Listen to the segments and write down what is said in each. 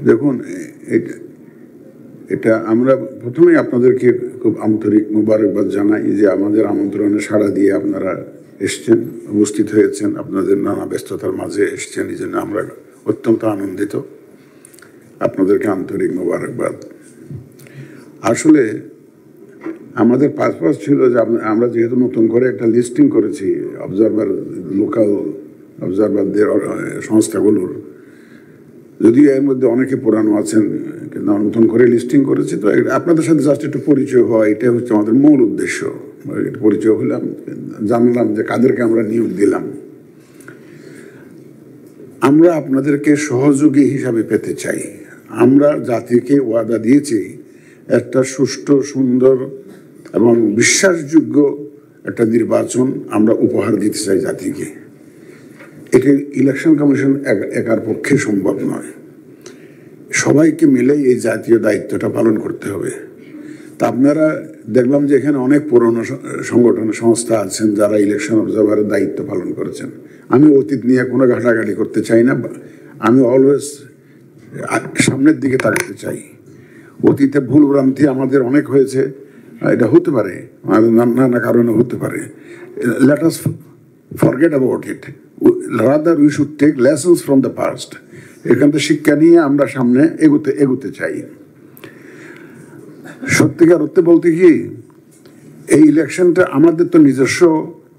দেখুন, এটা আমরা প্রথমেই আপনাদেরকে খুব আন্তরিক মোবারকবাদ জানাই যে আমাদের আমন্ত্রণে সাড়া দিয়ে আপনারা এসছেন, উপস্থিত হয়েছেন, আপনাদের নানা ব্যস্ততার মাঝে এসছেন। এই জন্য আমরা অত্যন্ত আনন্দিত। আপনাদেরকে আন্তরিক মোবারকবাদ। আসলে আমাদের পারপাস ছিল যে আমরা যেহেতু নতুন করে একটা লিস্টিং করেছি অবজারভার, লোকাল অবজারভারদের সংস্থাগুলোর, যদিও এর মধ্যে অনেকে পুরানো আছেন, কিন্তু নতুন করে লিস্টিং করেছি, তো আপনাদের সাথে জাস্ট একটু পরিচয় হয়, এটা হচ্ছে আমাদের মূল উদ্দেশ্য। পরিচয় হলাম, জানলাম যে কাদেরকে আমরা নিয়োগ দিলাম। আমরা আপনাদেরকে সহযোগী হিসাবে পেতে চাই। আমরা জাতিকে ওয়াদা দিয়েছি একটা সুষ্ঠু, সুন্দর এবং বিশ্বাসযোগ্য একটা নির্বাচন আমরা উপহার দিতে চাই জাতিকে। এটি ইলেকশন কমিশন একার পক্ষে সম্ভব নয়, সবাইকে মিলে এই জাতীয় দায়িত্বটা পালন করতে হবে। তা আপনারা দেখলাম যে এখানে অনেক পুরনো সংগঠন সংস্থা আছেন যারা ইলেকশন অবজারভারের দায়িত্ব পালন করেছেন। আমি অতীত নিয়ে কোনো ঘাটাঘাটি করতে চাই না, আমি অলওয়েজ সামনের দিকে তাকাতে চাই। অতীতে ভুলভ্রান্তি আমাদের অনেক হয়েছে, এটা হতে পারে, নানা কারণে হতে পারে। Let us forget about it, rather we should take lessons from the past. এখান থেকে শিক্ষা নিয়ে আমরা সামনে এগোতে চাই। সত্যিকার অর্থে বলতে কি, এই ইলেকশনটা আমাদের তো নিজস্ব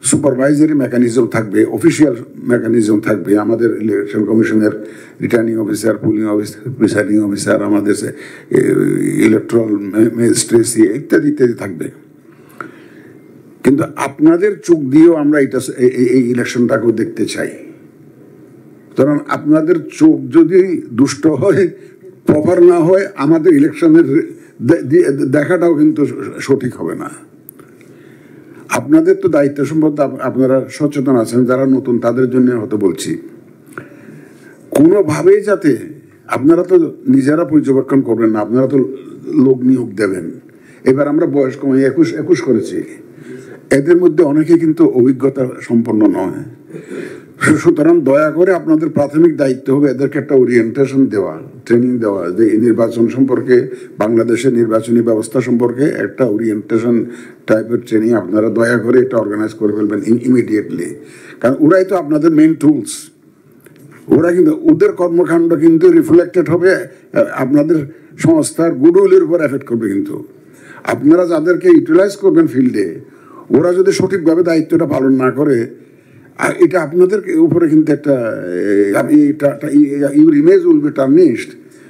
সুপারভাইজারি মেকানিজম থাকবে, অফিসিয়াল মেকানিজম থাকবে। আমাদের ইলেকশন কমিশনের returning officer, pulling officer, presiding officer, আমাদের ইলেকট্রাল ম্যাজিস্ট্রেসি ইত্যাদি ইত্যাদি থাকবে। কিন্তু আপনাদের চোখ দিয়েও আমরা এই ইলেকশনটাকেও দেখতে চাই। কারণ আপনাদের চোখ যদি দুষ্ট হয়, প্রপার না হয়, আমাদের ইলেকশনের দেখাটাও কিন্তু সঠিক হবে না। আপনাদের তো দায়িত্ব সম্পর্কে আপনারা সচেতন আছেন, যারা নতুন তাদের জন্য হয়তো বলছি, কোনোভাবেই যাতে আপনারা তো নিজেরা পর্যবেক্ষণ করবেন না, আপনারা তো লোক নিয়োগ দেবেন। এবার আমরা বয়স কমে 21 করেছি, এদের মধ্যে অনেকে কিন্তু অভিজ্ঞতা সম্পন্ন নয়। সুতরাং দয়া করে আপনাদের প্রাথমিক দায়িত্ব হবে এদেরকে একটা ওরিয়েন্টেশন দেওয়া, ট্রেনিং দেওয়া, যে নির্বাচন সম্পর্কে, বাংলাদেশের নির্বাচনী ব্যবস্থা সম্পর্কে একটা ওরিয়েন্টেশন টাইপের ট্রেনিং আপনারা দয়া করে এটা অর্গানাইজ করে ফেলবেন ইমিডিয়েটলি। কারণ ওরাই তো আপনাদের মেইন টুলস। ওরা কিন্তু, ওদের কর্মকাণ্ড কিন্তু রিফ্লেক্টেড হবে আপনাদের সংস্থার গুডউইলের উপর এফেক্ট করবে। কিন্তু আপনারা যাদেরকে ইউটিলাইজ করবেন ফিল্ডে, ওরা যদি সঠিকভাবে দায়িত্বটা পালন না করে, আর এটা আপনাদের উপরে কিন্তু একটা ইউর ইমেজ উইল বি টার্নিশড,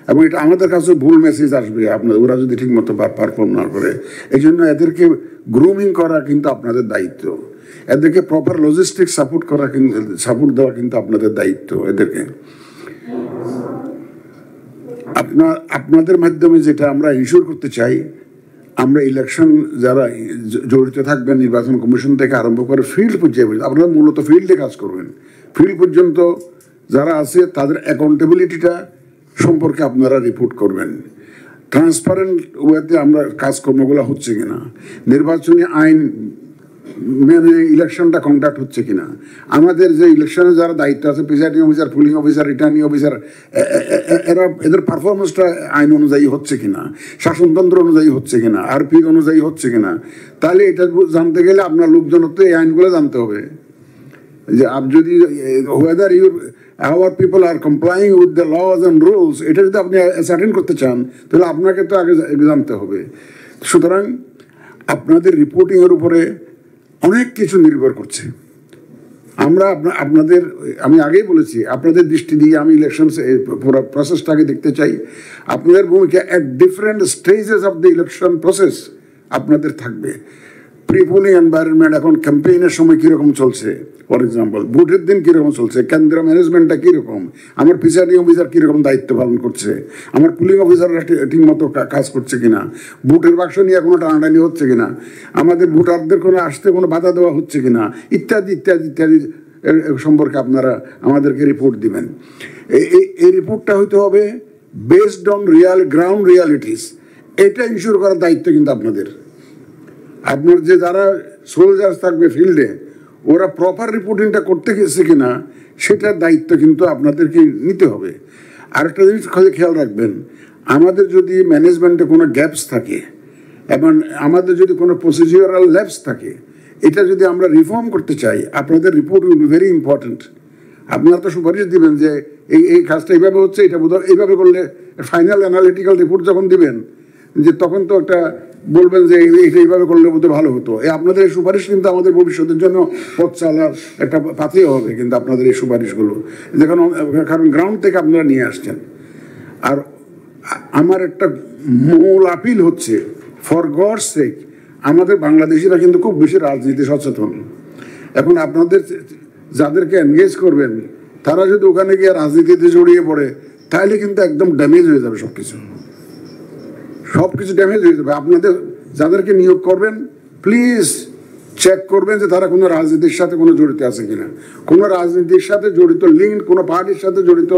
এবং এটা আমাদের কাছে ভুল মেসেজ আসবে ওরা যদি ঠিক মতো পারফর্ম না করে। এই জন্য এদেরকে গ্রুমিং করা কিন্তু আপনাদের দায়িত্ব, এদেরকে প্রপার লজিস্টিক সাপোর্ট দেওয়া কিন্তু আপনাদের দায়িত্ব। এদেরকে আপনাদের মাধ্যমে যেটা আমরা ইনশিওর করতে চাই, আমরা ইলেকশন যারা জড়িত থাকবেন, নির্বাচন কমিশন থেকে আরম্ভ করে ফিল্ড পর্যায়ে, আপনারা মূলত ফিল্ডে কাজ করবেন। ফিল্ড পর্যন্ত যারা আছে তাদের অ্যাকাউন্টেবিলিটিটা সম্পর্কে আপনারা রিপোর্ট করবেন। ট্রান্সপারেন্ট ওয়েতে আমরা কাজকর্মগুলো হচ্ছে কিনা, নির্বাচনী আইন মেনে ইলেকশনটা কন্ডাক্ট হচ্ছে কিনা, আমাদের যে ইলেকশনে যারা দায়িত্ব আছে, presiding officer, pulling officer, returning officer, এদের পারফরমেন্সটা আইন অনুযায়ী হচ্ছে কিনা, শাসনতন্ত্র অনুযায়ী হচ্ছে কিনা, আরপি অনুযায়ী হচ্ছে কিনা। তাহলে এটা জানতে গেলে আপনার লোকজনত্ব এই আইনগুলো জানতে হবে, যে আপনি যদি weather our people are complying with the laws and rules, এটা যদি আপনি সার্টেন করতে চান তাহলে আপনাকে তো আগে জানতে হবে। সুতরাং আপনাদের রিপোর্টিংয়ের উপরে অনেক কিছু নির্ভর করছে। আমরা আপনাদের, আমি আগেই বলেছি, আপনাদের দৃষ্টি দিয়ে আমি ইলেকশন পুরো প্রসেসটাকে দেখতে চাই। আপনাদের ভূমিকা at different stages of the election process আপনাদের থাকবে। প্রি পোলিং এনভায়রনমেন্ট, এখন ক্যাম্পেইনের সময় কীরকম চলছে, ফর এক্সাম্পল ভোটের দিন কীরকম চলছে, কেন্দ্র ম্যানেজমেন্টটা কীরকম, আমার প্রিসাইডিং অফিসার কীরকম দায়িত্ব পালন করছে, আমার পুলিং অফিসাররা ঠিক মতো কাজ করছে কিনা, ভোটের বাক্স নিয়ে কোনো টানাটানি হচ্ছে কিনা, আমাদের ভোটারদের কোনো আসতে কোনো বাধা দেওয়া হচ্ছে কিনা, ইত্যাদি ইত্যাদি ইত্যাদি সম্পর্কে আপনারা আমাদেরকে রিপোর্ট দিবেন। এই রিপোর্টটা হইতে হবে বেসড অন গ্রাউন্ড রিয়ালিটিস। এটা ইনশিওর করার দায়িত্ব কিন্তু আপনাদের। আপনার যে যারা সোলজার্স থাকবে ফিল্ডে, ওরা প্রপার রিপোর্টিংটা করতে গেছে কিনা সেটার দায়িত্ব কিন্তু আপনাদেরকে নিতে হবে। আরেকটা জিনিস খালি খেয়াল রাখবেন, আমাদের যদি ম্যানেজমেন্টে কোনো গ্যাপস থাকে এবং আমাদের যদি কোনো প্রসিডিউরাল ল্যাপস থাকে, এটা যদি আমরা রিফর্ম করতে চাই, আপনাদের report will be very important. আপনারা তো সুপারিশ দিবেন যে এই কাজটা এইভাবে হচ্ছে, এটা বোধহয় এইভাবে করলে, ফাইনাল অ্যানালিটিক্যাল রিপোর্ট যখন দিবেন যে তখন তো একটা বলবেন যে এটা এইভাবে করলে বোধহয় ভালো হতো। আপনাদের এই সুপারিশ কিন্তু আমাদের ভবিষ্যতের জন্য পথ চালার একটা পাথেয় হবে কিন্তু আপনাদের এই সুপারিশগুলো, যেখানে কারণ গ্রাউন্ড থেকে আপনারা নিয়ে আসছেন। আর আমার একটা মূল আপিল হচ্ছে, ফর গডস সেক, আমাদের বাংলাদেশিরা কিন্তু খুব বেশি রাজনীতি সচেতন। এখন আপনাদের যাদেরকে এনগেজ করবেন তারা যদি ওখানে গিয়ে রাজনীতিতে জড়িয়ে পড়ে তাহলে কিন্তু একদম ড্যামেজ হয়ে যাবে, সব কিছু ড্যামেজ হয়ে যাবে। আপনাদের যাদেরকে নিয়োগ করবেন প্লিজ চেক করবেন যে তারা কোনো রাজনীতির সাথে কোনো জড়িত আছে কিনা, কোনো রাজনীতির সাথে জড়িত লিঙ্ক, কোনো পার্টির সাথে জড়িত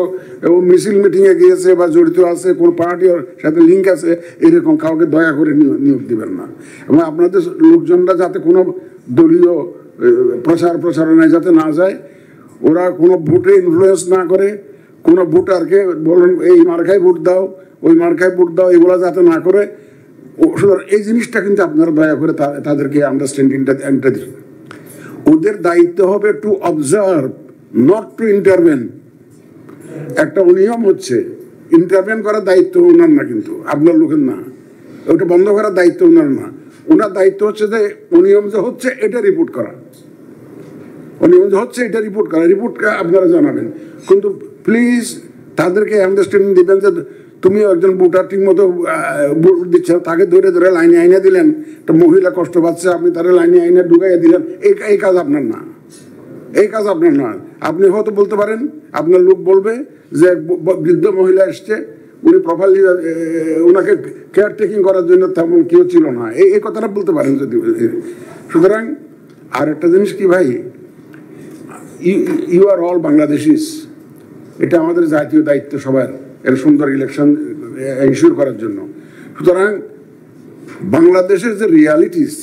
এবং মিছিল মিটিংয়ে গিয়েছে বা জড়িত আছে, কোনো পার্টির সাথে লিঙ্ক আছে, এরকম কাউকে দয়া করে নিয়োগ দিবেন না। এবং আপনাদের লোকজনরা যাতে কোনো দলীয় প্রচারণায় যাতে না যায়, ওরা কোনো ভোটে ইনফ্লুয়েন্স না করে, কোনো ভোটারকে বলেন এই মার্কায় ভোট দাও, ওই মার্কায় ভোট দাও, এগুলো যাতে না করে। সুতরাং এই জিনিসটা কিন্তু আপনারা দয়া করে তাদেরকে আন্ডারস্ট্যান্ডিংটা দিন। ওদের দায়িত্ব হবে to observe, not to intervene. একটা অনিয়ম হচ্ছে, ইন্টারভেন করার দায়িত্ব ওনার না, কিন্তু আপনার লোকের না, ওটা বন্ধ করার দায়িত্ব ওনার না। ওনার দায়িত্ব হচ্ছে যে অনিয়ম যে হচ্ছে এটা রিপোর্ট করা, অনিয়ম যে হচ্ছে এটা রিপোর্ট করা, রিপোর্টটা আপনারা জানাবেন। কিন্তু প্লিজ তাদেরকে আন্ডারস্ট্যান্ডিং দিবেন যে তুমি একজন ভোটার ঠিক মতো ভোট দিচ্ছে, তাকে ধরে ধরে লাইনে আইনে দিলেন, একটা মহিলা কষ্ট পাচ্ছে, আপনি তারা লাইনে আইনে ঢুকাইয়া দিলেন, এই কাজ আপনার না, এই কাজ আপনার না। আপনি হয়তো বলতে পারেন, আপনার লোক বলবে যে বৃদ্ধ মহিলা এসছে, উনি প্রপারলি ওনাকে কেয়ার টেকিং করার জন্য তেমন কেউ ছিল না, এই কথাটা বলতে পারেন যদি। সুতরাং আর একটা জিনিস কি ভাই, ইউ আর অল বাংলাদেশিস, এটা আমাদের জাতীয় দায়িত্ব সবার, এর সুন্দর ইলেকশন এনশিওর করার জন্য। সুতরাং বাংলাদেশের যে রিয়ালিটিস,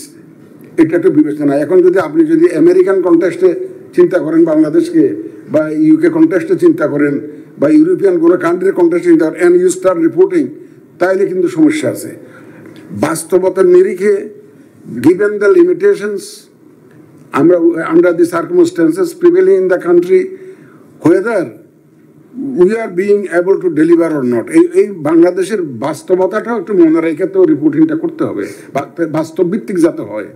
এটা একটু বিবেচনা। এখন যদি আপনি যদি আমেরিকান কন্টেক্সটে চিন্তা করেন বাংলাদেশকে, বা ইউকে কন্টেক্সটে চিন্তা করেন, বা ইউরোপিয়ান কোনো কান্ট্রির কন্টেক্সটে চিন্তা করেন, অ্যান্ড ইউ স্টার্ট রিপোর্টিং, তাইলে কিন্তু সমস্যা আছে। বাস্তবতার নিরিখে, গিভেন দ্য লিমিটেশনস, আমরা under the circumstances prevailing in the country, whether we are being able to deliver or not, এই বাংলাদেশের বাস্তবতাটাও একটু মনে রেখে তো রিপোর্টিংটা করতে হবে, বাস্তব ভিত্তিক যাতে হয়।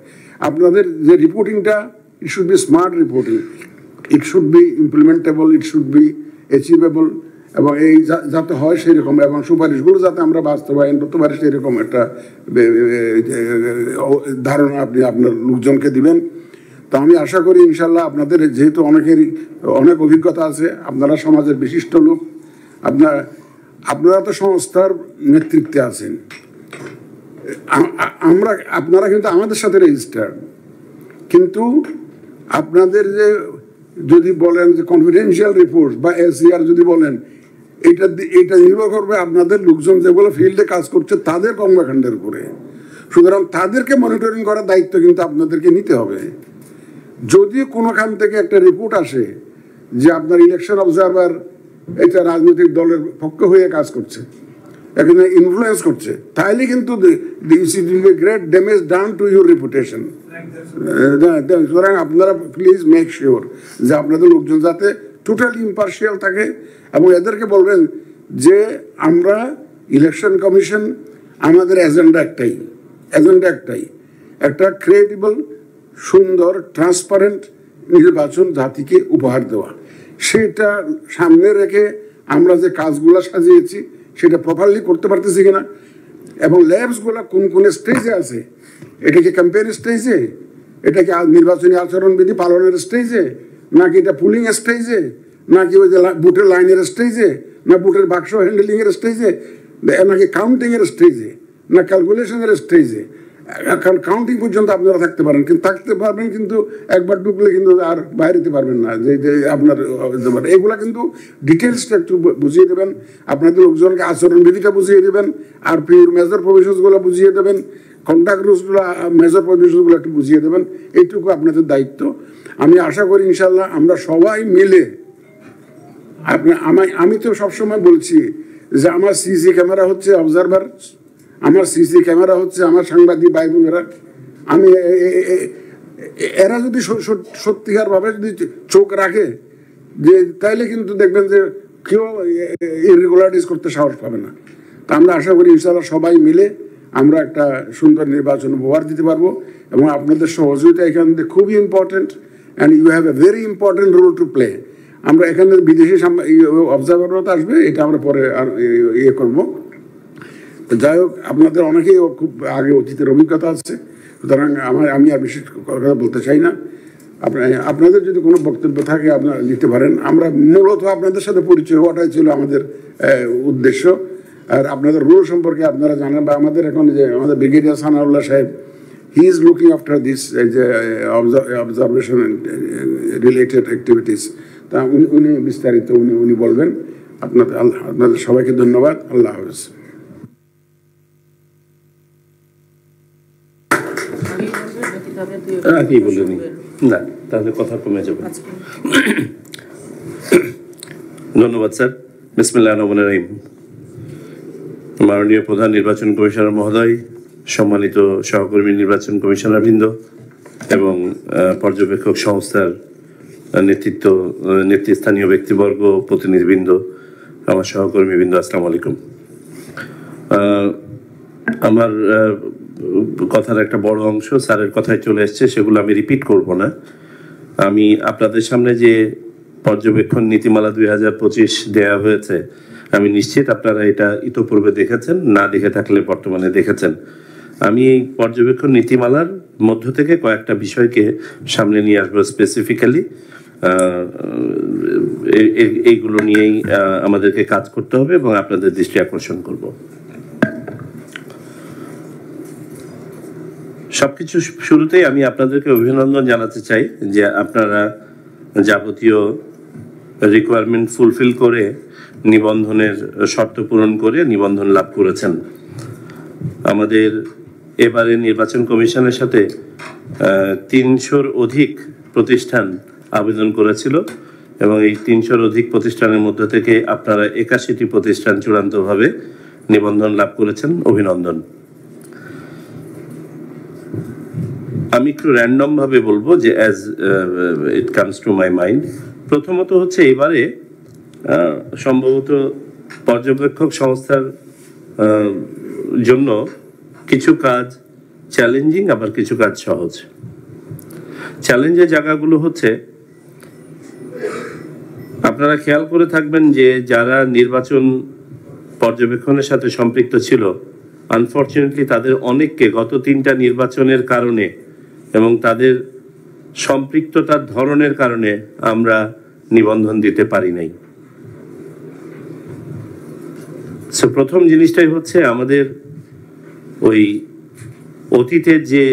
আপনাদের যে রিপোর্টিংটা, it should be smart reporting, it should be implementable, it should be achievable, এবং এই যাতে হয় সেরকম, এবং সুপারিশগুলো যাতে আমরা বাস্তবায়ন করতে পারি সেরকম একটা ধারণা আপনি আপনার লোকজনকে দিবেন। তো আমি আশা করি ইনশাল্লাহ আপনাদের যেহেতু অনেকেরই অনেক অভিজ্ঞতা আছে, আপনারা সমাজের বিশিষ্ট লোক, আপনারা তো সংস্থার নেতৃত্বে আছেন, আপনারা কিন্তু আমাদের সাথে রেজিস্টার্ড, কিন্তু আপনাদের যে যদি বলেন যে কনফিডেন্সিয়াল রিপোর্ট বা এসিআর যদি বলেন, এটা নির্ভর করবে আপনাদের লোকজন যেগুলো ফিল্ডে কাজ করছে তাদের কর্মকাণ্ডের উপরে। সুতরাং তাদেরকে মনিটরিং করার দায়িত্ব কিন্তু আপনাদেরকে নিতে হবে। যদি কোনোখান থেকে একটা রিপোর্ট আসে যে আপনার ইলেকশন অবজারভার এটা রাজনৈতিক দলের পক্ষ হয়ে কাজ করছে, এখানে ইনফ্লুয়েন্স করছে, তাহলে কিন্তু great damage done to your reputation. সুতরাং আপনারা প্লিজ মেক শিওর যে আপনাদের লোকজন যাতে টোটালি ইম্পার্শিয়াল থাকে, এবং এদেরকে বলবেন যে আমরা ইলেকশন কমিশন, আমাদের এজেন্ডা একটাই, একটা ক্রেডিবল, সুন্দর, ট্রান্সপারেন্ট নির্বাচন জাতিকে উপহার দেওয়া। সেটা সামনে রেখে আমরা যে কাজগুলো সাজিয়েছি সেটা প্রপারলি করতে পারতেছি কিনা, এবং ল্যাবসগুলো কোন কোন স্টেজে আছে, এটা কি ক্যাম্পেইন স্টেজে, এটা কি নির্বাচনী আচরণবিধি পালনের স্টেজে, নাকি এটা পুলিং স্টেজে, নাকি ওই যে বুটের লাইনের স্টেজে, না বুটের বাক্স হ্যান্ডেলিংয়ের স্টেজে, নাকি কাউন্টিংয়ের স্টেজে, না ক্যালকুলেশনের স্টেজে। কারণ কাউন্টিং পর্যন্ত আপনারা থাকতে পারেন, কিন্তু একবার ঢুকলে কিন্তু আর বাইরেতে পারবেন না, যে আপনার এগুলা কিন্তু ডিটেলসটা একটু বুঝিয়ে দেবেন, আপনাদের লোকজনকে আচরণবিধিটা বুঝিয়ে দেবেন, আর মেজর প্রভিশনসগুলো বুঝিয়ে দেবেন, কন্ট্যাক্ট রুলসগুলো, মেজর প্রভিশনসগুলো একটু বুঝিয়ে দেবেন। এইটুকু আপনাদের দায়িত্ব। আমি আশা করি ইনশাল্লাহ আমরা সবাই মিলে আমি তো সবসময় বলছি যে আমার সিসি ক্যামেরা হচ্ছে অবজারভার, আমার সিসি ক্যামেরা হচ্ছে আমার সাংবাদিক ভাই বোনেরা। আমি এরা যদি সত্যিকার ভাবে যদি চোখ রাখে যে তাইলে কিন্তু দেখবেন যে কেউ ইরেগুলারিটিস করতে সাহস পাবে না। তা আমরা আশা করি ইনশাআল্লাহ সবাই মিলে আমরা একটা সুন্দর নির্বাচন উপহার দিতে পারবো এবং আপনাদের সহযোগিতা এখানে খুবই important and you have a very important role to play. আমরা এখানে বিদেশি অবজারভাররা আসবে, এটা আমরা পরে ইয়ে করবো। যাই হোক, আপনাদের অনেকেই খুব আগে অতীতের অভিজ্ঞতা আছে, সুতরাং আমি আর বিশেষ কথা বলতে চাই না। আপনাদের যদি কোনো বক্তব্য থাকে আপনারা দিতে পারেন। আমরা মূলত আপনাদের সাথে পরিচয় হওয়াটাই ছিল আমাদের উদ্দেশ্য। আর আপনাদের রোল সম্পর্কে আপনারা জানেন, বা আমাদের এখন যে আমাদের ব্রিগেডিয়ার সানাউল্লাহ সাহেব, he is looking after this যে অবজারভেশন রিলেটেড অ্যাক্টিভিটিস। তা উনি বিস্তারিত উনি বলবেন। আপনাদের সবাইকে ধন্যবাদ। আল্লাহ হাফেজ। না, তাহলে কথা কমে যাবে। ধন্যবাদ স্যার। বিসমিল্লাহির রহমানির রহিম। মাননীয় প্রধান নির্বাচন কমিশনার মহোদয়, সম্মানিত সহকর্মী নির্বাচন কমিশনার বৃন্দ এবং পর্যবেক্ষক সংস্থার নেতৃস্থানীয় ব্যক্তিবর্গ, প্রতিনিধিবৃন্দ, আমার সহকর্মীবৃন্দ, আসসালামু আলাইকুম। আমার কথার একটা বড় অংশ স্যারের কথায় চলে এসছে, সেগুলো আমি রিপিট করব না। আমি আপনাদের সামনে যে পর্যবেক্ষণ নীতিমালা 2025 দেয়া হয়েছে, আমি নিশ্চিত আপনারা এটা ইতোপূর্বে দেখেছেন, না দেখে থাকলে বর্তমানে দেখেছেন। আমি এই পর্যবেক্ষণ নীতিমালার মধ্য থেকে কয়েকটা বিষয়কে সামনে নিয়ে আসবো স্পেসিফিক্যালি। এইগুলো নিয়েই আমাদেরকে কাজ করতে হবে এবং আপনাদের দৃষ্টি আকর্ষণ করব। সবকিছু শুরুতেই আমি আপনাদেরকে অভিনন্দন জানাতে চাই যে আপনারা যাবতীয় রিকোয়ারমেন্ট ফুলফিল করে নিবন্ধনের শর্ত পূরণ করে নিবন্ধন লাভ করেছেন। আমাদের এবারে নির্বাচন কমিশনের সাথে 300-র অধিক প্রতিষ্ঠান আবেদন করেছিল এবং এই 300-র অধিক প্রতিষ্ঠানের মধ্য থেকে আপনারা 81টি প্রতিষ্ঠান চূড়ান্তভাবে নিবন্ধন লাভ করেছেন। অভিনন্দন। আমি একটু র্যান্ডম ভাবে বলবো যে as it comes to my mind. প্রথমত হচ্ছে এবারে সম্ভবত পর্যবেক্ষক সংস্থার জন্য কিছু কাজ চ্যালেঞ্জিং, আবার কিছু কাজ সহজ। চ্যালেঞ্জের জায়গাগুলো হচ্ছে, আপনারা খেয়াল করে থাকবেন যে যারা নির্বাচন পর্যবেক্ষণের সাথে সম্পৃক্ত ছিল, আনফরচুনেটলি তাদের অনেককে গত 3টা নির্বাচনের কারণে এবং তাদের সম্পৃক্ততার ধরনের কারণে আমরা নিবন্ধন দিতে পারি নাই। সো প্রথম জিনিসটাই হচ্ছে আমাদের ওই অতীতের যে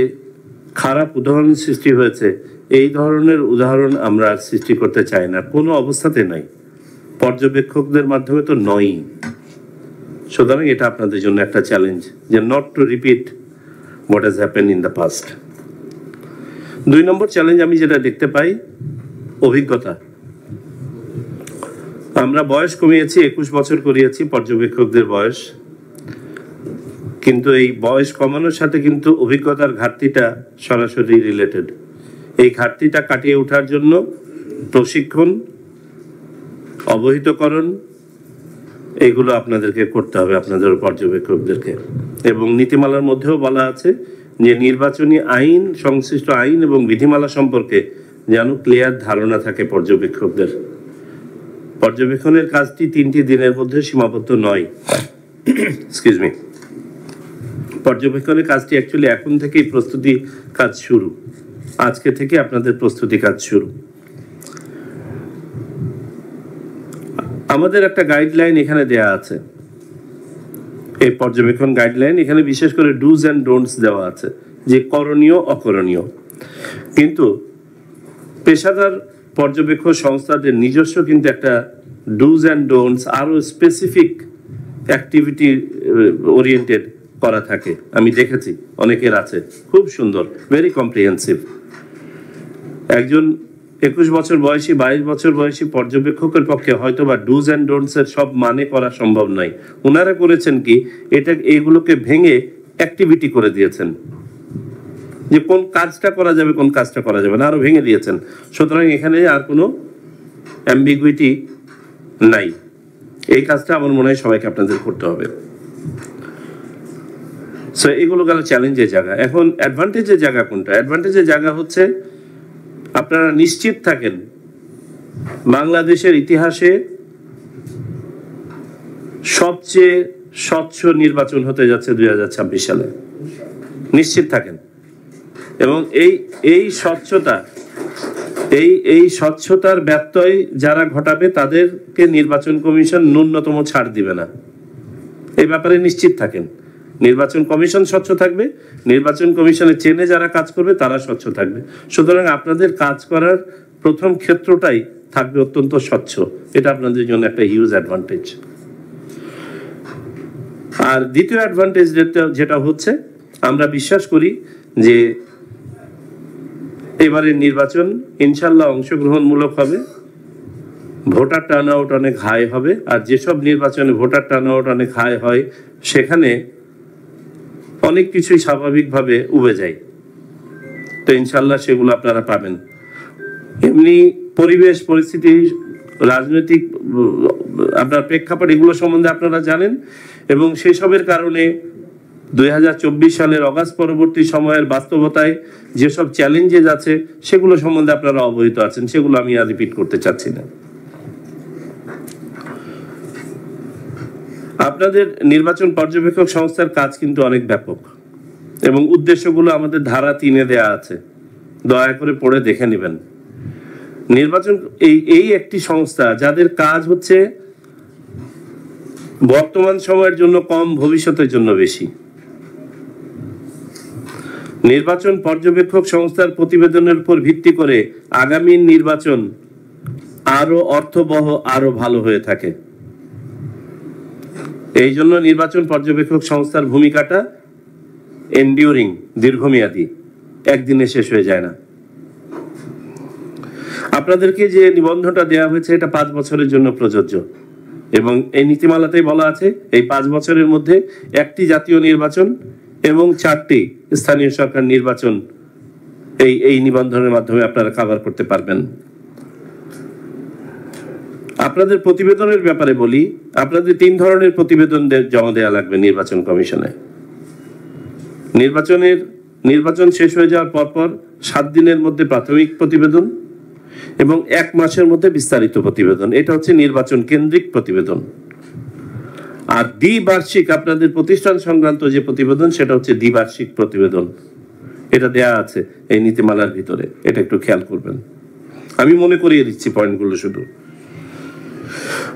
খারাপ উদাহরণ সৃষ্টি হয়েছে, এই ধরনের উদাহরণ আমরা আর সৃষ্টি করতে চাই না, কোনো অবস্থাতে নাই, পর্যবেক্ষকদের মাধ্যমে তো নয়ই। সুতরাং এটা আপনাদের জন্য একটা চ্যালেঞ্জ যে not to repeat what has happened in the past. 2 number challenge আমি যেটা দেখতে পাই, অভিজ্ঞতা। আমরা বয়স কমিয়েছি, 21 বছর করিয়েছি পর্যবেক্ষকদের বয়স, কিন্তু এই বয়স কমানোর সাথে কিন্তু অভিজ্ঞতার ঘাটতিটা সরাসরি রিলেটেড। এই ঘাটতিটা কাটিয়ে ওঠার জন্য প্রশিক্ষণ, অবহিতকরণ, এইগুলো আপনাদেরকে করতে হবে আপনাদের পর্যবেক্ষকদেরকে। এবং নীতিমালার মধ্যেও বলা আছে যে নির্বাচনী আইন, সংশ্লিষ্ট আইন এবং বিধিমালা সম্পর্কে যেন ক্লিয়ার ধারণা থাকে পর্যবেক্ষকদের। পর্যবেক্ষণের কাজটি 3টি দিনের মধ্যে সীমাবদ্ধ নয়। Excuse me. পর্যবেক্ষণের কাজটি অ্যাকচুয়ালি এখন থেকেই প্রস্তুতি কাজ শুরু, আজকে থেকে আপনাদের প্রস্তুতি কাজ শুরু। আমাদের একটা গাইডলাইন এখানে দেয়া আছে, এই পর্যবেক্ষণ গাইডলাইন। এখানে বিশেষ করে ডুজ অ্যান্ড ডোন্টস দেওয়া আছে, যে করণীয় অকরণীয়। কিন্তু পেশাদার পর্যবেক্ষক সংস্থাদের নিজস্ব কিন্তু একটা ডুজ অ্যান্ড ডোন্টস, আরো স্পেসিফিক অ্যাক্টিভিটি ওরিয়েন্টেড করা থাকে। আমি দেখেছি অনেকের আছে, খুব সুন্দর, ভেরি কম্প্রিহেন্সিভ। একজন 21 বছর বয়সী 22 বছর বয়সী পর্যবেক্ষকের পক্ষে হয়তো বা ডুজ অ্যান্ড ডোন্টস এর সব মানে করা সম্ভব নয়। ওনারা করেছেন কি, এইগুলোকে ভেঙে অ্যাক্টিভিটি করে দিয়েছেন, যে কোন কাজটা করা যাবে কোন কাজটা করা যাবে না, আরো ভেঙে দিয়েছেন। সুতরাং এখানে আর কোনো অ্যাম্বিগুইটি নাই। এই কাজটা আমার মনে হয় সবাইকে আপনাদের করতে হবে। সো এগুলো গেল চ্যালেঞ্জের জায়গা। এখন অ্যাডভান্টেজের জায়গা কোনটা? অ্যাডভান্টেজের জায়গা হচ্ছে আপনারা নিশ্চিত থাকেন বাংলাদেশের ইতিহাসে সবচেয়ে স্বচ্ছ নির্বাচন হতে যাচ্ছে 2026 সালে, নিশ্চিত থাকেন। এবং এই স্বচ্ছতার ব্যত্যয় যারা ঘটাবে তাদেরকে নির্বাচন কমিশন ন্যূনতম ছাড় দিবে না, এই ব্যাপারে নিশ্চিত থাকেন। নির্বাচন কমিশন স্বচ্ছ থাকবে, নির্বাচন কমিশনের চেনে যারা কাজ করবে তারা স্বচ্ছ থাকবে। সুতরাং আপনাদের কাজ করার প্রথম ক্ষেত্রটাই থাকবে অত্যন্ত স্বচ্ছ। এটা আপনাদের জন্য একটা হিউজ অ্যাডভান্টেজ। আর দ্বিতীয় অ্যাডভান্টেজ যেটা হচ্ছে, আমরা বিশ্বাস করি যে এবারের নির্বাচন ইনশাল্লাহ অংশগ্রহণমূলক হবে, ভোটার টার্ন আউট অনেক হাই হবে। আর যেসব নির্বাচনে ভোটার টার্ন আউট অনেক হাই হয় সেখানে অনেক কিছুই স্বাভাবিকভাবে উবে যায়। তো ইনশাল্লাহ সেগুলো আপনারা পাবেন। এমনি পরিবেশ পরিস্থিতি, রাজনৈতিক আপনার প্রেক্ষাপট, এগুলো সম্বন্ধে আপনারা জানেন। এবং সেসবের কারণে 2024 সালের অগাস্ট পরবর্তী সময়ের বাস্তবতায় যেসব চ্যালেঞ্জেস আছে সেগুলো সম্বন্ধে আপনারা অবহিত আছেন, সেগুলো আমি আর রিপিট করতে চাচ্ছি না। আপনাদের নির্বাচন পর্যবেক্ষক সংস্থার কাজ কিন্তু অনেক ব্যাপক এবং উদ্দেশ্যগুলো আমাদের ধারা 3-এ দেয়া আছে, দয়া করে পড়ে দেখে নেবেন। নির্বাচন এই একটি সংস্থা যাদের কাজ হচ্ছে বর্তমান সময়ের জন্য কম, ভবিষ্যতের জন্য বেশি। নির্বাচন পর্যবেক্ষক সংস্থার প্রতিবেদনের উপর ভিত্তি করে আগামী নির্বাচন আরো অর্থবহ, আরো ভালো হয়ে থাকে। এই জন্য নির্বাচন পর্যবেক্ষক সংস্থার ভূমিকাটা এন্ডিউরিং, দীর্ঘমেয়াদী, একদিনে শেষ হয়ে যায় না। আপনাদেরকে যে নিবন্ধনটা দেওয়া হয়েছে এটা 5 বছরের জন্য প্রযোজ্য এবং এই নীতিমালাতেই বলা আছে এই 5 বছরের মধ্যে 1টি জাতীয় নির্বাচন এবং 4টি স্থানীয় সরকার নির্বাচন এই নিবন্ধনের মাধ্যমে আপনারা কভার করতে পারবেন। আপনাদের প্রতিবেদনের ব্যাপারে বলি, আপনাদের 3 ধরনের প্রতিবেদন জমা দেওয়া লাগবে নির্বাচন কমিশনে। নির্বাচন শেষ হয়ে যাওয়ার পরপর 7 দিনের মধ্যে প্রাথমিক প্রতিবেদন এবং 1 মাসের মধ্যে বিস্তারিত প্রতিবেদন। এটা হচ্ছে নির্বাচন কেন্দ্রিক প্রতিবেদন। আর দ্বিবার্ষিক আপনাদের প্রতিষ্ঠান সংক্রান্ত যে প্রতিবেদন সেটা হচ্ছে দ্বিবার্ষিক প্রতিবেদন। এটা দেয়া আছে এই নীতিমালার ভিতরে, এটা একটু খেয়াল করবেন। আমি মনে করিয়ে দিচ্ছি পয়েন্টগুলো। শুধু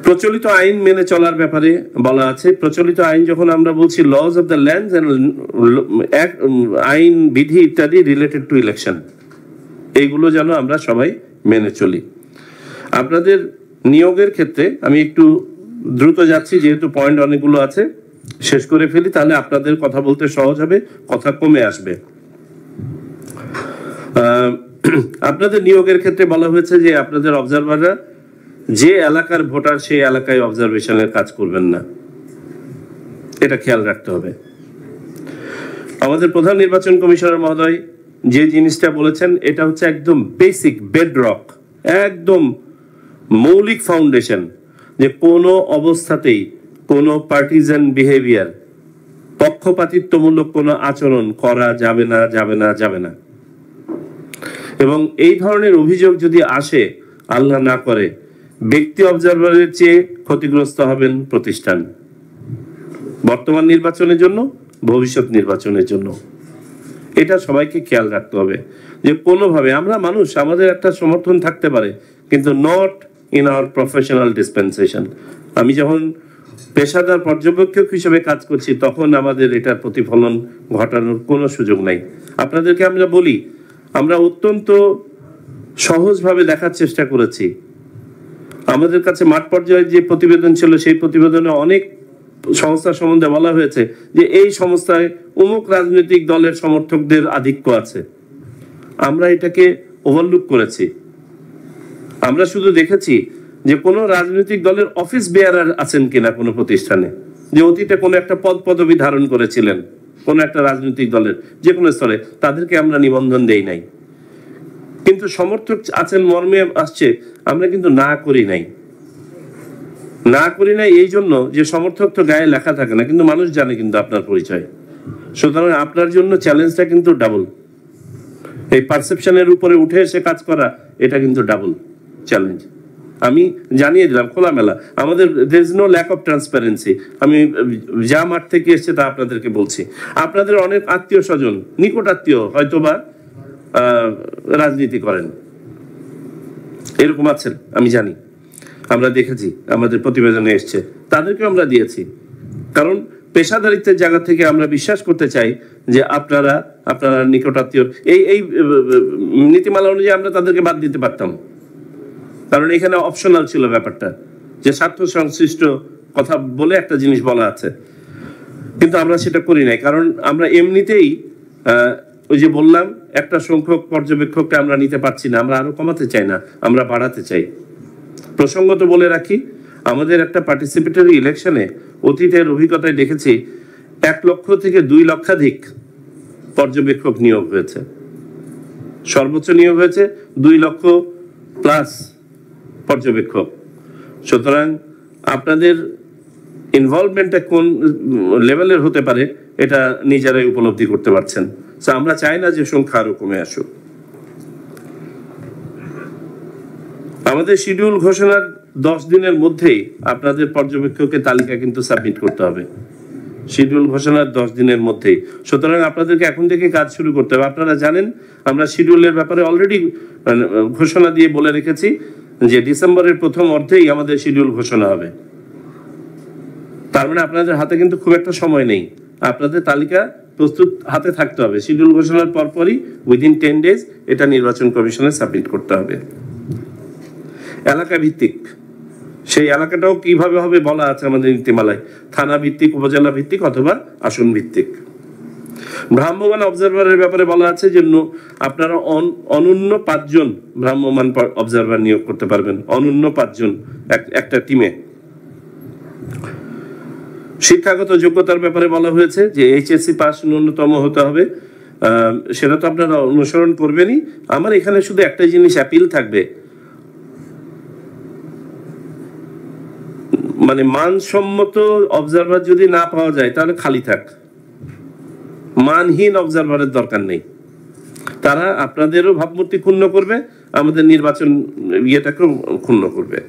প্রচলিত আইন মেনে চলার ব্যাপারে বলা আছে। প্রচলিত আইন যখন আমরা বলছি laws of the land and আইন, বিধি ইত্যাদি রিলেটেড টু ইলেকশন, এইগুলো যেন আমরা সবাই মেনে চলি। আপনাদের নিয়োগের ক্ষেত্রে আমি একটু দ্রুত যাচ্ছি, যেহেতু পয়েন্ট অনেকগুলো আছে, শেষ করে ফেলি, তাহলে আপনাদের কথা বলতে সহজ হবে, কথা কমে আসবে। আপনাদের নিয়োগের ক্ষেত্রে বলা হয়েছে যে আপনাদের অবজারভাররা যে এলাকার ভোটার সেই এলাকায় অবজারভেশনের কাজ করবেন না, এটা খেয়াল রাখতে হবে। আমাদের প্রধান নির্বাচন কমিশনার মহোদয় যে জিনিসটা বলেছেন এটা হচ্ছে একদম বেসিক বেডরক, একদম মৌলিক ফাউন্ডেশন, যে কোনো অবস্থাতেই কোনো পার্টিজান বিহেভিয়ার, পক্ষপাতিত্বমূলক কোনো আচরণ করা যাবে না, যাবে না, যাবে না। এবং এই ধরনের অভিযোগ যদি আসে, আল্লাহ না করে, ব্যক্তি অবজারভারের চেয়ে ক্ষতিগ্রস্ত হবেন প্রতিষ্ঠান, বর্তমান নির্বাচনের জন্য, ভবিষ্যৎ নির্বাচনের জন্য। এটা সবাইকে খেয়াল রাখতে হবে যে কোনোভাবে আমরা মানুষ, আমাদের একটা সমর্থন থাকতে পারে, কিন্তু not in our professional dispensation. আমি যখন পেশাদার পর্যবেক্ষক হিসেবে কাজ করছি তখন আমাদের এটার প্রতিফলন ঘটানোর কোনো সুযোগ নাই। আপনাদেরকে আমরা বলি, আমরা অত্যন্ত সহজভাবে দেখার চেষ্টা করেছি। আমাদের কাছে মাঠ পর্যায়ে যে প্রতিবেদন ছিল সেই প্রতিবেদনে অনেক সংস্থা সম্বন্ধে বলা হয়েছে যে এই সংস্থায় অমুক রাজনৈতিক দলের সমর্থকদের আধিক্য আছে। আমরা এটাকে ওভারলুক করেছি আমরা শুধু দেখেছি যে কোনো রাজনৈতিক দলের অফিস বেয়ারার আছেন কিনা কোনো প্রতিষ্ঠানে, যে অতীতে কোনো একটা পদবি ধারণ করেছিলেন কোনো একটা রাজনৈতিক দলের যে কোনো স্তরে, তাদেরকে আমরা নিবন্ধন দেই নাই। কিন্তু সমর্থক আছেন মর্মে আসছে, আমরা কিন্তু না করি নাই এই জন্য যে সমর্থক তো গায়ে লেখা থাকে না, কিন্তু মানুষ জানে কিন্তু আপনার পরিচয়। সুতরাং আপনার জন্য চ্যালেঞ্জটা কিন্তু ডাবল। এই পারসেপশনের উপরে উঠে এসে কাজ করা, এটা কিন্তু ডাবল চ্যালেঞ্জ। আমি জানিয়ে দিলাম খোলামেলা, আমাদের there is no lack of transparency। আমি যা মাঠ থেকে এসছে তা আপনাদেরকে বলছি। আপনাদের অনেক আত্মীয় স্বজন, নিকট আত্মীয় হয়তোবা রাজনীতি করেন, এরকম আছেন, আমি জানি, আমরা দেখেছি, আমাদের প্রতিবেদনে এসছে, তাদেরকে আমরা দিয়েছি। কারণ পেশাদারিত্বের জায়গা থেকে আমরা বিশ্বাস করতে চাই যে আপনারা নিকট আত্মীয়, এই নীতিমালা অনুযায়ী আমরা তাদেরকে বাদ দিতে পারতাম, কারণ এখানে অপশনাল ছিল ব্যাপারটা, যে স্বার্থ সংশ্লিষ্ট কথা বলে একটা জিনিস বলা আছে, কিন্তু আমরা সেটা করি নাই। কারণ আমরা এমনিতেই ওই যে বললাম, একটা সংখ্যক পর্যবেক্ষককে আমরা নিতে পারছি না, আমরা আরো কমাতে চাই না, আমরা বাড়াতে চাই। প্রসঙ্গত বলে রাখি, আমাদের একটা পার্টিসিপেটরি ইলেকশনে অতীতের অভিজ্ঞতায় দেখেছি 1 লক্ষ থেকে 2 লক্ষাধিক পর্যবেক্ষক নিয়োগ হয়েছে, সর্বোচ্চ নিয়োগ হয়েছে 2 লক্ষ প্লাস পর্যবেক্ষক। সুতরাং আপনাদের ইনভলভমেন্টটা কোন লেভেলের হতে পারে এটা নিজেরাই উপলব্ধি করতে পারছেন। আমরা চাই না যে সংখ্যা আরো কমে আসুক। আমাদের শিডিউল ঘোষণার 10 দিনের মধ্যেই আপনাদের পর্যবেক্ষকের তালিকা কিন্তু সাবমিট করতে হবে, শিডিউল ঘোষণার 10 দিনের মধ্যেই। সুতরাং আপনাদেরকে এখন থেকে কাজ শুরু করতে হবে। আপনারা জানেন আমরা শিডিউলের ব্যাপারে অলরেডি ঘোষণা দিয়ে বলে রেখেছি যে ডিসেম্বরের প্রথম অর্ধেই আমাদের শিডিউল ঘোষণা হবে। তার মানে আপনাদের হাতে কিন্তু খুব একটা সময় নেই, আপনাদের তালিকা প্রস্তুত হাতে থাকতে হবে। শিডিউল ঘোষণার পরপরই উইদিন 10 ডেজ এটা নির্বাচন কমিশনে সাবমিট করতে হবে। এলাকা ভিত্তিক, সেই এলাকাটাও কিভাবে হবে বলা আছে আমাদের নীতিমালায়, থানা ভিত্তিক, উপজেলা ভিত্তিক অথবা আসন ভিত্তিক। ভ্রাম্যমাণ অবজারভারের ব্যাপারে বলা আছে যে আপনারা অনন্য 5 জন ভ্রাম্যমাণ অবজারভার নিয়োগ করতে পারবেন, অনন্য 5 জন একটা টিমে। শিক্ষাগত যোগ্যতার ব্যাপারে বলা হয়েছে যে এইচএসসি পাস ন্যূনতম হতে হবে, সেটা তো আপনারা অনুসরণ করবেনই। আমার এখানে শুধু একটা জিনিস অ্যাপিল থাকবে, মানে মানসম্মত অবজারভার যদি না পাওয়া যায় তাহলে খালি থাক, মানহীন অবজারভারের দরকার নেই। তারা আপনাদেরও ভাবমূর্তি ক্ষুণ্ণ করবে, আমাদের নির্বাচন ইয়েটাকেও ক্ষুণ্ণ করবে।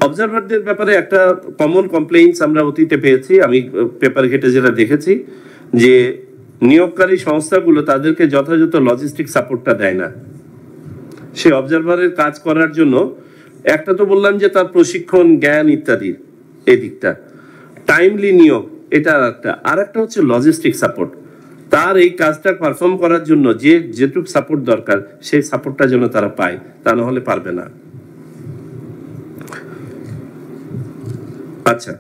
অবজারভারদের ব্যাপারে একটা কমন কমপ্লেইন্স আমরা অতীতে পেয়েছি, আমি পেপার ঘেটে যেটা দেখেছি, যে নিয়োগকারী সংস্থাগুলো তাদেরকে যথাযথ লজিস্টিক সাপোর্টটা দেয় না। সে অবজারভারের কাজ করার জন্য একটা তো বললাম যে তার প্রশিক্ষণ, জ্ঞান ইত্যাদির এই দিকটা, টাইমলি নিয়োগ এটা একটা, আর একটা হচ্ছে লজিস্টিক সাপোর্ট। তার এই কাজটা পারফর্ম করার জন্য যেটুকু সাপোর্ট দরকার সেই সাপোর্টটা যেন তারা পায়, তা না হলে পারবে না। আচ্ছা,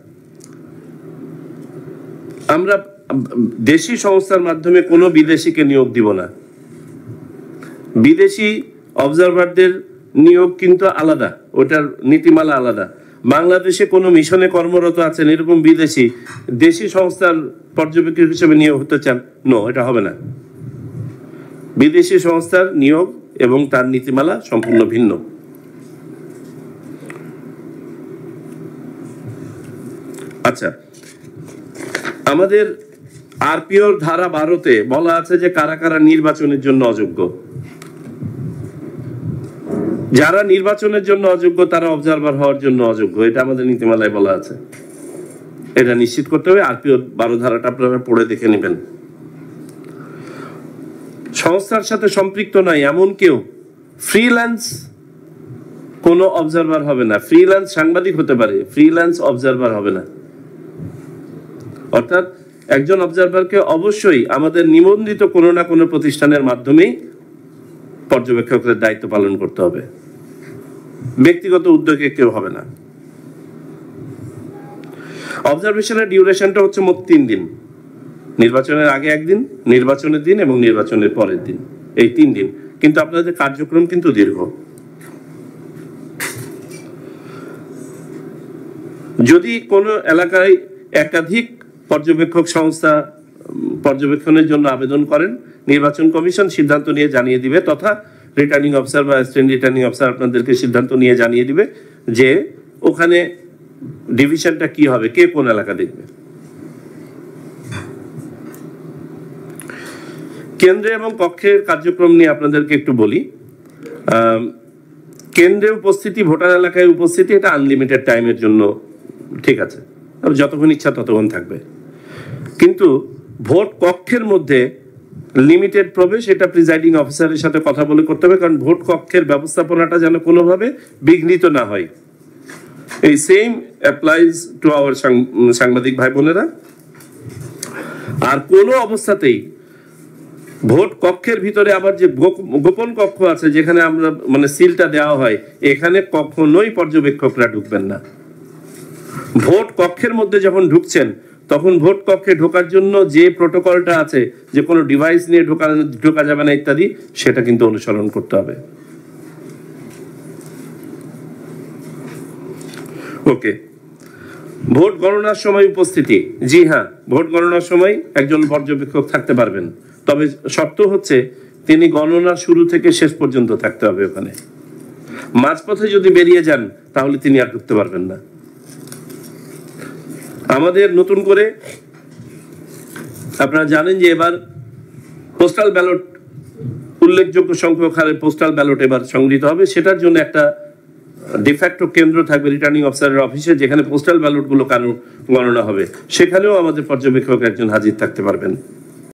আমরা দেশি সংস্থার মাধ্যমে কোনো বিদেশিকে নিয়োগ দিব না। বিদেশি অবজারভারদের নিয়োগ কিন্তু আলাদা, ওটার নীতিমালা আলাদা। বাংলাদেশে কোনো মিশনে কর্মরত আছেন এরকম বিদেশি দেশি সংস্থার পর্যবেক্ষক হিসেবে নিয়োগ হতে চান, নো, এটা হবে না। বিদেশি সংস্থার নিয়োগ এবং তার নীতিমালা সম্পূর্ণ ভিন্ন। আচ্ছা, আমাদের আরপিওর ধারা 12-তে বলা আছে যে কারা কারা নির্বাচনের জন্য অযোগ্য। যারা নির্বাচনের জন্য অযোগ্য তারা অবজারভার হওয়ার জন্য অযোগ্য, এটা আমাদের নীতিমালায় বলা আছে। এটা নিশ্চিত করতে হবে। আরপিওর 12 ধারাটা আপনারা পড়ে দেখে নেবেন। সংস্থার সাথে সম্পৃক্ত নয় এমন কেউ ফ্রিল্যান্স কোনো অবজারভার হবে না। ফ্রিল্যান্স সাংবাদিক হতে পারে, ফ্রিল্যান্স অবজারভার হবে না। অর্থাৎ একজন অবজারভারকে অবশ্যই আমাদের নিবন্ধিত কোনো না কোনো প্রতিষ্ঠানের মাধ্যমেই পর্যবেক্ষকের দায়িত্ব পালন করতে হবে, ব্যক্তিগত উদ্যোগে কেউ হবে না। অবজারভেশনের ডিউরেশনটা হচ্ছে মোট 3 দিন, নির্বাচনের আগে 1 দিন, নির্বাচনের দিন এবং নির্বাচনের পরের দিন, এই 3 দিন। কিন্তু আপনাদের কার্যক্রম কিন্তু দীর্ঘ। যদি কোনো এলাকায় একাধিক পর্যবেক্ষক সংস্থা পর্যবেক্ষণের জন্য আবেদন করেন, নির্বাচন কমিশন সিদ্ধান্ত নিয়ে জানিয়ে দিবে, তথা রিটার্নিং অফিসার বা অ্যাসিস্ট্যান্ট রিটার্নিং অফিসার আপনাদেরকে সিদ্ধান্ত নিয়ে জানিয়ে দিবে যে ওখানে ডিভিশনটা কি হবে, কে কোন এলাকা দেখবে। কেন্দ্রে এবং কক্ষের কার্যক্রম নিয়ে আপনাদেরকে একটু বলি। কেন্দ্রে উপস্থিতি, ভোটার এলাকায় উপস্থিতি, এটা আনলিমিটেড টাইমের জন্য ঠিক আছে, যতক্ষণ ইচ্ছা ততক্ষণ থাকবে। কিন্তু ভোট কক্ষের মধ্যে লিমিটেড প্রবেশ, এটা প্রিজাইডিং অফিসারের সাথে কথা বলে করতে হবে, কারণ ভোট কক্ষের ব্যবস্থাপনাটা যেন কোনোভাবে বিঘ্নিত না হয়। এই সেম অ্যাপ্লাইজ টু আওয়ার সাংবাদিক ভাই বোনেরা। আর কোনো অবস্থাতেই ভোট কক্ষের ভিতরে আবার যে গোপন কক্ষ আছে, যেখানে আমরা মানে সিলটা দেওয়া হয়, এখানে কখনোই পর্যবেক্ষকরা ঢুকবেন না। ভোট কক্ষের মধ্যে যখন ঢুকছেন, তখন ভোট কক্ষে ঢোকার জন্য যে প্রোটোকলটা আছে, যে কোনো ডিভাইস নিয়ে ঢোকা যাবে না ইত্যাদি, সেটা কিন্তু অনুসরণ করতে হবে। ওকে, ভোট গণনার সময় উপস্থিতি। জি হ্যাঁ, ভোট গণনার সময় একজন পর্যবেক্ষক থাকতে পারবেন, তবে শর্ত হচ্ছে তিনি গণনার শুরু থেকে শেষ পর্যন্ত থাকতে হবে ওখানে। মাঝপথে যদি বেরিয়ে যান তাহলে তিনি আর ঢুকতে পারবেন না। আমাদের নতুন করে আপনারা জানেন যে এবার পোস্টাল ব্যালট, উল্লেখযোগ্য সংখ্যক হারে পোস্টাল ব্যালট এবার সংগৃহীত হবে। সেটার জন্য একটা ডিফ্যাক্টো কেন্দ্র থাকবে রিটার্নিং অফিসারের অফিসে, যেখানে পোস্টাল ব্যালটগুলো গণনা হবে। সেখানেও আমাদের পর্যবেক্ষক একজন হাজির থাকতে পারবেন।